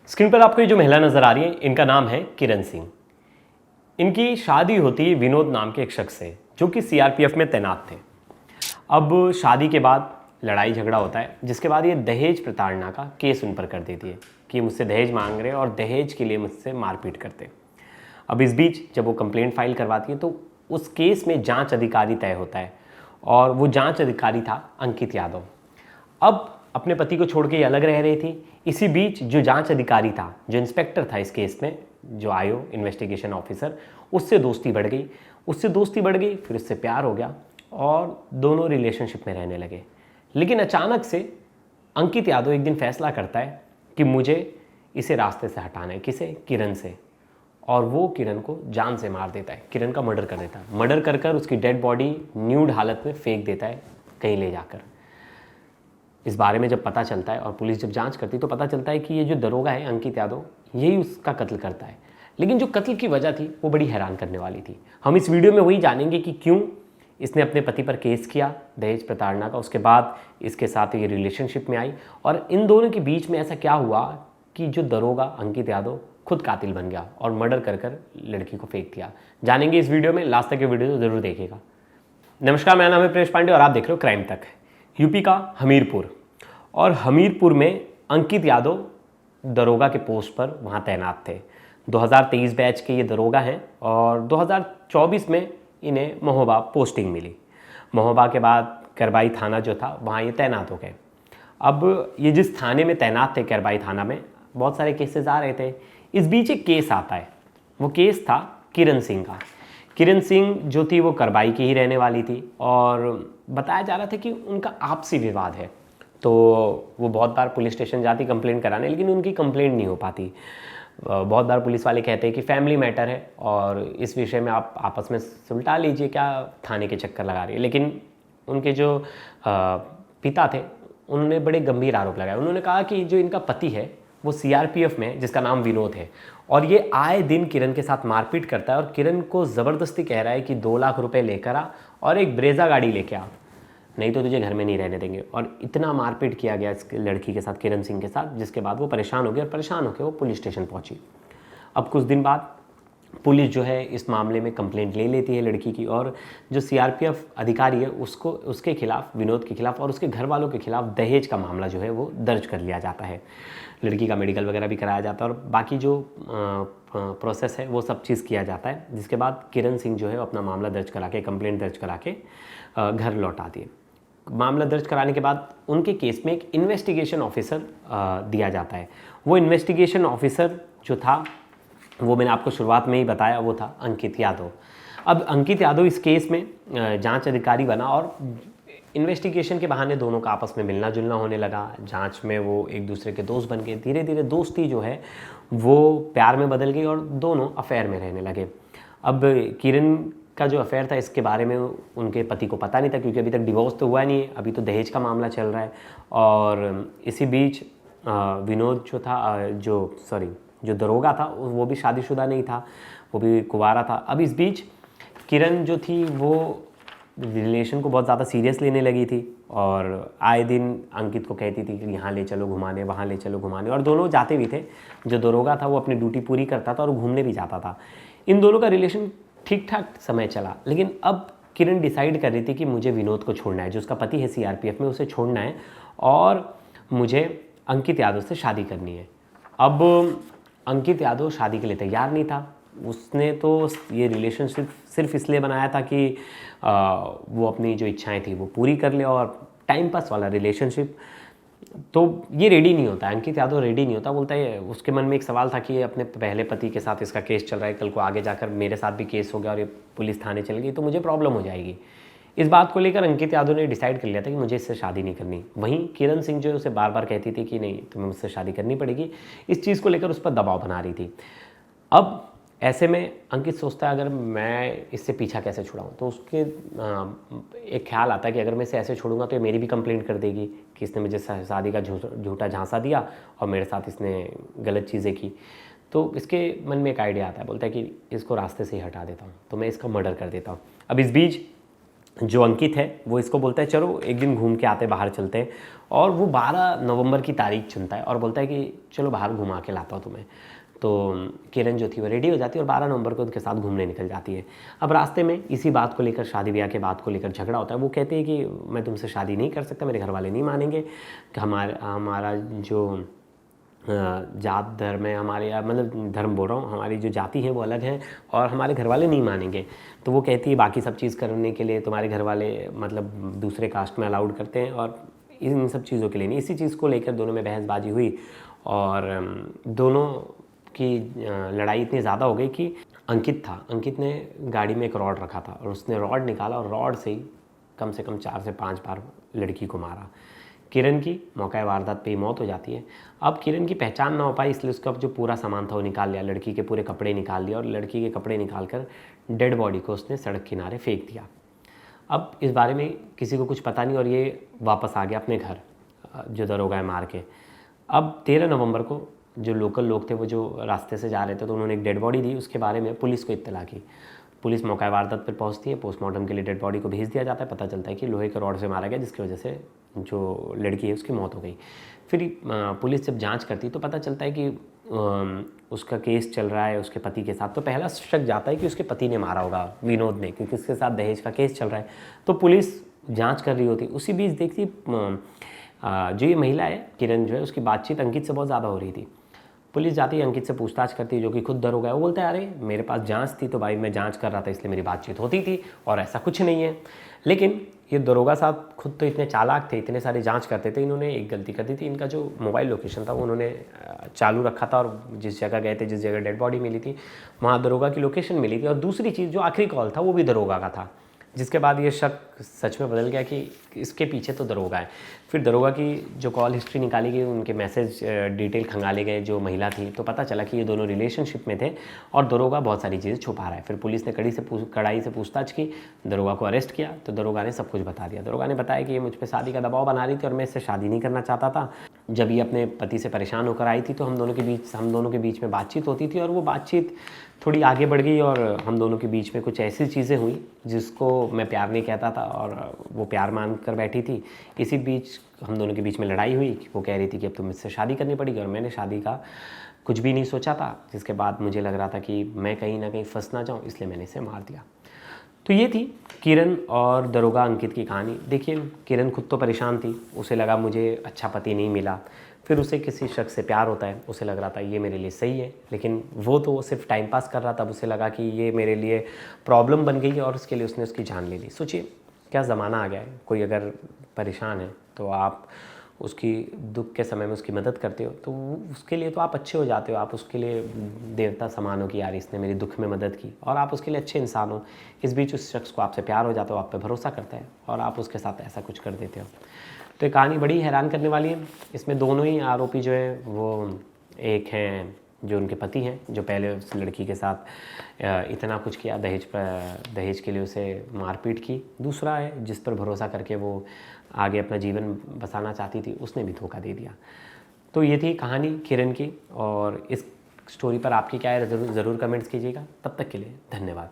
Screen पर आपको ये जो महिला नजर आ रही है, इनका नाम है किरण सिंह। इनकी शादी होती है विनोद नाम के एक शख्स से जो कि सीआरपीएफ में तैनात थे। अब शादी के बाद लड़ाई झगड़ा होता है, जिसके बाद ये दहेज प्रताड़ना का केस उन पर कर देती है कि मुझसे दहेज मांग रहे हैं और दहेज के लिए मुझसे मारपीट करते। अब इस बीच जब वो कंप्लेंट फाइल करवाती है तो उस केस में जांच अधिकारी तय होता है और वो जांच अधिकारी था अंकित यादव। अब अपने पति को छोड़ के ये अलग रह रही थी। इसी बीच जो जांच अधिकारी था, जो इंस्पेक्टर था इस केस में, जो आयो इन्वेस्टिगेशन ऑफिसर, उससे दोस्ती बढ़ गई, फिर उससे प्यार हो गया और दोनों रिलेशनशिप में रहने लगे। लेकिन अचानक से अंकित यादव एक दिन फैसला करता है कि मुझे इसे रास्ते से हटाना है। किसे? किरण से। और वो किरण को जान से मार देता है, किरण का मर्डर कर देता है। मर्डर कर कर उसकी डेड बॉडी न्यूड हालत में फेंक देता है कहीं ले जाकर। इस बारे में जब पता चलता है और पुलिस जब जांच करती तो पता चलता है कि ये जो दरोगा है अंकित यादव, यही उसका कत्ल करता है। लेकिन जो कत्ल की वजह थी वो बड़ी हैरान करने वाली थी। हम इस वीडियो में वही जानेंगे कि क्यों इसने अपने पति पर केस किया दहेज प्रताड़ना का, उसके बाद इसके साथ ये रिलेशनशिप में आई और इन दोनों के बीच में ऐसा क्या हुआ कि जो दरोगा अंकित यादव खुद कातिल बन गया और मर्डर कर कर लड़की को फेंक दिया। जानेंगे इस वीडियो में, लास्ट तक ये वीडियो जरूर देखिएगा। नमस्कार, मेरा नाम है प्रेश पांडे और आप देख रहे हो क्राइम तक। यूपी का हमीरपुर, और हमीरपुर में अंकित यादव दरोगा के पोस्ट पर वहाँ तैनात थे। 2023 बैच के ये दरोगा हैं और 2024 में इन्हें महोबा पोस्टिंग मिली। महोबा के बाद करबाई थाना जो था वहाँ ये तैनात हो गए। अब ये जिस थाने में तैनात थे, करबाई थाना में, बहुत सारे केसेस आ रहे थे। इस बीच एक केस आता है, वो केस था किरण सिंह का। किरण सिंह जो थी वो करबाई की ही रहने वाली थी और बताया जा रहा था कि उनका आपसी विवाद है। तो वो बहुत बार पुलिस स्टेशन जाती कंप्लेंट कराने, लेकिन उनकी कंप्लेंट नहीं हो पाती। बहुत बार पुलिस वाले कहते हैं कि फैमिली मैटर है और इस विषय में आप आपस में सुलटा लीजिए, क्या थाने के चक्कर लगा रही है। लेकिन उनके जो पिता थे उन्होंने बड़े गंभीर आरोप लगाए। उन्होंने कहा कि जो इनका पति है वो सीआरपीएफ में, जिसका नाम विनोद है, और ये आए दिन किरण के साथ मारपीट करता है और किरण को ज़बरदस्ती कह रहा है कि 2 लाख रुपए लेकर आ और एक ब्रेजा गाड़ी लेके आ, नहीं तो तुझे घर में नहीं रहने देंगे। और इतना मारपीट किया गया इस लड़की के साथ, किरण सिंह के साथ, जिसके बाद वो परेशान हो गई और परेशान होकर वो पुलिस स्टेशन पहुंची। अब कुछ दिन बाद पुलिस जो है इस मामले में कंप्लेंट ले लेती है लड़की की, और जो सीआरपीएफ अधिकारी है उसको, उसके खिलाफ, विनोद के खिलाफ और उसके घर वालों के खिलाफ दहेज का मामला जो है वो दर्ज कर लिया जाता है। लड़की का मेडिकल वगैरह भी कराया जाता है और बाकी जो प्रोसेस है वो सब चीज़ किया जाता है। जिसके बाद किरण सिंह जो है अपना मामला दर्ज करा के, कंप्लेंट दर्ज करा के घर लौट आती है। मामला दर्ज कराने के बाद उनके केस में एक इन्वेस्टिगेशन ऑफिसर दिया जाता है। वो इन्वेस्टिगेशन ऑफिसर जो था वो मैंने आपको शुरुआत में ही बताया, वो था अंकित यादव। अब अंकित यादव इस केस में जांच अधिकारी बना और इन्वेस्टिगेशन के बहाने दोनों का आपस में मिलना जुलना होने लगा। जांच में वो एक दूसरे के दोस्त बन गए। धीरे धीरे दोस्ती जो है वो प्यार में बदल गई और दोनों अफेयर में रहने लगे। अब किरण का जो अफेयर था इसके बारे में उनके पति को पता नहीं था, क्योंकि अभी तक डिवोर्स तो हुआ नहीं है, अभी तो दहेज का मामला चल रहा है। और इसी बीच विनोद जो था, जो दरोगा था, वो भी शादीशुदा नहीं था, वो भी कुंवारा था। अब इस बीच किरण जो थी वो रिलेशन को बहुत ज़्यादा सीरियस लेने लगी थी और आए दिन अंकित को कहती थी कि यहाँ ले चलो घुमाने, वहाँ ले चलो घुमाने, और दोनों जाते भी थे। जो दरोगा था वो अपनी ड्यूटी पूरी करता था और घूमने भी जाता था। इन दोनों का रिलेशन ठीक ठाक समय चला, लेकिन अब किरण डिसाइड कर रही थी कि मुझे विनोद को छोड़ना है, जो उसका पति है सीआरपीएफ में, उसे छोड़ना है और मुझे अंकित यादव से शादी करनी है। अब अंकित यादव शादी के लिए तैयार नहीं था। उसने तो ये रिलेशनशिप सिर्फ इसलिए बनाया था कि वो अपनी जो इच्छाएं थी वो पूरी कर ले, और टाइम पास वाला रिलेशनशिप। तो ये रेडी नहीं होता, अंकित यादव रेडी नहीं होता। बोलता है, उसके मन में एक सवाल था कि अपने पहले पति के साथ इसका केस चल रहा है, कल को आगे जाकर मेरे साथ भी केस हो गया और ये पुलिस थाने चल गई तो मुझे प्रॉब्लम हो जाएगी। इस बात को लेकर अंकित यादव ने डिसाइड कर लिया था कि मुझे इससे शादी नहीं करनी। वहीं किरण सिंह जो उसे बार बार कहती थी कि नहीं, तुम्हें मुझसे शादी करनी पड़ेगी, इस चीज़ को लेकर उस पर दबाव बना रही थी। अब ऐसे में अंकित सोचता है, अगर मैं इससे पीछा कैसे छुड़ाऊँ। तो उसके एक ख्याल आता है कि अगर मैं इसे ऐसे छोड़ूंगा तो ये मेरी भी कंप्लेंट कर देगी कि इसने मुझे शादी का झूठा झांसा दिया और मेरे साथ इसने गलत चीज़ें की। तो इसके मन में एक आइडिया आता है, बोलता है कि इसको रास्ते से ही हटा देता हूँ, तो मैं इसका मर्डर कर देता हूँ। अब इस बीच जो अंकित है वो इसको बोलता है चलो एक दिन घूम के आते, बाहर चलते हैं, और वो 12 नवंबर की तारीख चुनता है और बोलता है कि चलो बाहर घुमा के लाता हूँ तुम्हें। तो किरण जो थी वो रेडी हो जाती है और 12 नवंबर को उनके साथ घूमने निकल जाती है। अब रास्ते में इसी बात को लेकर, शादी ब्याह के बात को लेकर झगड़ा होता है। वो कहते हैं कि मैं तुमसे शादी नहीं कर सकता, मेरे घर वाले नहीं मानेंगे, कि हमारा जो जात धर्म है, हमारे मतलब धर्म बोल रहा हूँ, हमारी जो जाति है वो अलग है और हमारे घर वाले नहीं मानेंगे। तो वो कहती है बाकी सब चीज़ करने के लिए तुम्हारे घर वाले मतलब दूसरे कास्ट में अलाउड करते हैं और इन सब चीज़ों के लिए नहीं। इसी चीज़ को लेकर दोनों में बहसबाजी हुई और दोनों की लड़ाई इतनी ज़्यादा हो गई कि अंकित ने गाड़ी में एक रॉड रखा था और उसने रॉड निकाला और रॉड से ही कम से कम 4 से 5 बार लड़की को मारा। किरण की मौका वारदात पे ही मौत हो जाती है। अब किरण की पहचान ना हो पाई, इसलिए उसका जो पूरा सामान था वो निकाल लिया, लड़की के पूरे कपड़े निकाल दिया और लड़की के कपड़े निकाल कर डेड बॉडी को उसने सड़क किनारे फेंक दिया। अब इस बारे में किसी को कुछ पता नहीं और ये वापस आ गया अपने घर, जो दरोगा है मार के। अब 13 नवंबर को जो लोकल लोग थे वो जो रास्ते से जा रहे थे तो उन्होंने एक डेड बॉडी दी, उसके बारे में पुलिस को इत्तला की। पुलिस मौका वारदात पर पहुंचती है, पोस्टमार्टम के लिए डेड बॉडी को भेज दिया जाता है। पता चलता है कि लोहे के रॉड से मारा गया, जिसकी वजह से जो लड़की है उसकी मौत हो गई। फिर पुलिस जब जांच करती तो पता चलता है कि उसका केस चल रहा है उसके पति के साथ। तो पहला शक जाता है कि उसके पति ने मारा होगा, विनोद ने, क्योंकि उसके साथ दहेज का केस चल रहा है। तो पुलिस जांच कर रही होती, उसी बीच देखती जो ये महिला है किरण जो है उसकी बातचीत अंकित से बहुत ज़्यादा हो रही थी। पुलिस जाती है, अंकित से पूछताछ करती है, जो कि खुद दरोगा है। वो बोलता है अरे मेरे पास जांच थी तो भाई मैं जांच कर रहा था इसलिए मेरी बातचीत होती थी और ऐसा कुछ नहीं है। लेकिन ये दरोगा साहब खुद तो इतने चालाक थे, इतने सारे जांच करते थे, इन्होंने एक गलती कर दी थी। इनका जो मोबाइल लोकेशन था वो उन्होंने चालू रखा था और जिस जगह गए थे, जिस जगह डेड बॉडी मिली थी, वहाँ दरोगा की लोकेशन मिली थी। और दूसरी चीज़, जो आखिरी कॉल था वो भी दरोगा का था, जिसके बाद ये शक सच में बदल गया कि इसके पीछे तो दरोगा है। फिर दरोगा की जो कॉल हिस्ट्री निकाली गई, उनके मैसेज डिटेल खंगाले गए जो महिला थी, तो पता चला कि ये दोनों रिलेशनशिप में थे और दरोगा बहुत सारी चीज़ें छुपा रहा है। फिर पुलिस ने कड़ाई से पूछताछ की, दरोगा को अरेस्ट किया। तो दरोगा ने सब कुछ बता दिया। दरोगा ने बताया कि ये मुझ पर शादी का दबाव बना रही थी और मैं इससे शादी नहीं करना चाहता था। जब ये अपने पति से परेशान होकर आई थी तो हम दोनों के बीच में बातचीत होती थी और वो बातचीत थोड़ी आगे बढ़ गई और हम दोनों के बीच में कुछ ऐसी चीज़ें हुई जिसको मैं प्यार नहीं कहता था और वो प्यार मान कर बैठी थी। इसी बीच हम दोनों के बीच में लड़ाई हुई कि वो कह रही थी कि अब तुम मुझसे शादी करनी पड़ेगी और मैंने शादी का कुछ भी नहीं सोचा था, जिसके बाद मुझे लग रहा था कि मैं कहीं ना कहीं फंस ना जाऊँ, इसलिए मैंने इसे मार दिया। तो ये थी किरण और दरोगा अंकित की कहानी। देखिए, किरण खुद तो परेशान थी, उसे लगा मुझे अच्छा पति नहीं मिला, फिर उसे किसी शख्स से प्यार होता है, उसे लग रहा था ये मेरे लिए सही है, लेकिन वो तो सिर्फ टाइम पास कर रहा था। अब उसे लगा कि ये मेरे लिए प्रॉब्लम बन गई है और उसके लिए उसने उसकी जान ले ली। सोचिए क्या ज़माना आ गया है, कोई अगर परेशान है तो आप उसकी दुख के समय में उसकी मदद करते हो तो उसके लिए तो आप अच्छे हो जाते हो, आप उसके लिए देवता समान हो कि यार इसने मेरी दुख में मदद की और आप उसके लिए अच्छे इंसान हो। इस बीच उस शख्स को आपसे प्यार हो जाता हो, आप पे भरोसा करता है और आप उसके साथ ऐसा कुछ कर देते हो। तो ये कहानी बड़ी हैरान करने वाली है। इसमें दोनों ही आरोपी जो है वो एक हैं जो उनके पति हैं, जो पहले उस लड़की के साथ इतना कुछ किया, दहेज के लिए उसे मारपीट की। दूसरा है जिस पर भरोसा करके वो आगे अपना जीवन बसाना चाहती थी, उसने भी धोखा दे दिया। तो ये थी कहानी किरण की और इस स्टोरी पर आपकी क्या है ज़रूर कमेंट्स कीजिएगा। तब तक के लिए धन्यवाद।